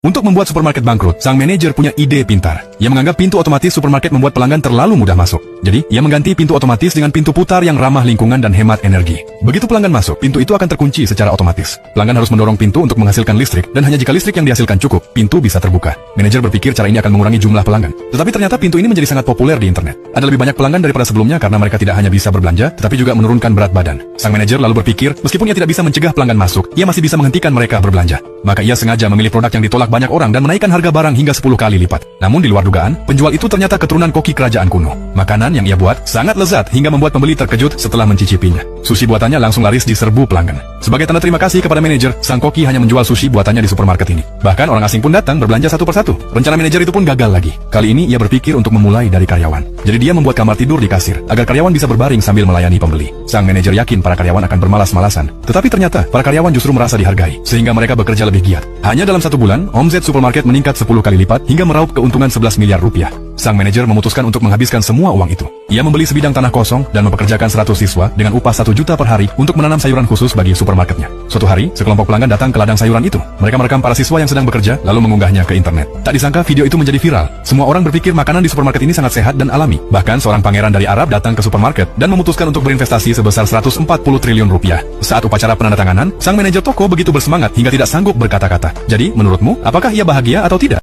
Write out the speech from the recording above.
Untuk membuat supermarket bangkrut, sang manajer punya ide pintar. Ia menganggap pintu otomatis supermarket membuat pelanggan terlalu mudah masuk. Jadi, ia mengganti pintu otomatis dengan pintu putar yang ramah lingkungan dan hemat energi. Begitu pelanggan masuk, pintu itu akan terkunci secara otomatis. Pelanggan harus mendorong pintu untuk menghasilkan listrik, dan hanya jika listrik yang dihasilkan cukup, pintu bisa terbuka. Manajer berpikir cara ini akan mengurangi jumlah pelanggan. Tetapi ternyata pintu ini menjadi sangat populer di internet. Ada lebih banyak pelanggan daripada sebelumnya karena mereka tidak hanya bisa berbelanja, tetapi juga menurunkan berat badan. Sang manajer lalu berpikir, meskipun ia tidak bisa mencegah pelanggan masuk, ia masih bisa menghentikan mereka berbelanja. Maka ia sengaja memilih produk yang ditolak banyak orang dan menaikkan harga barang hingga 10 kali lipat. Namun di luar dugaan, penjual itu ternyata keturunan koki kerajaan kuno. Makanan yang ia buat sangat lezat hingga membuat pembeli terkejut setelah mencicipinya. Sushi buatannya langsung laris di serbu pelanggan. Sebagai tanda terima kasih kepada manajer, sang koki hanya menjual sushi buatannya di supermarket ini. Bahkan orang asing pun datang berbelanja satu persatu. Rencana manajer itu pun gagal lagi. Kali ini ia berpikir untuk memulai dari karyawan. Jadi dia membuat kamar tidur di kasir agar karyawan bisa berbaring sambil melayani pembeli. Sang manajer yakin para karyawan akan bermalas-malasan. Tetapi ternyata para karyawan justru merasa dihargai sehingga mereka bekerja lebih giat. Hanya dalam 1 bulan, omzet supermarket meningkat 10 kali lipat hingga meraup keuntungan 11 miliar rupiah. Sang manajer memutuskan untuk menghabiskan semua uang itu. Ia membeli sebidang tanah kosong dan mempekerjakan 100 siswa dengan upah 1 juta per hari untuk menanam sayuran khusus bagi supermarketnya. Suatu hari, sekelompok pelanggan datang ke ladang sayuran itu. Mereka merekam para siswa yang sedang bekerja, lalu mengunggahnya ke internet. Tak disangka video itu menjadi viral. Semua orang berpikir makanan di supermarket ini sangat sehat dan alami. Bahkan seorang pangeran dari Arab datang ke supermarket dan memutuskan untuk berinvestasi sebesar 140 triliun rupiah. Saat upacara penandatanganan, sang manajer toko begitu bersemangat hingga tidak sanggup berkata-kata. Jadi, menurutmu, apakah ia bahagia atau tidak?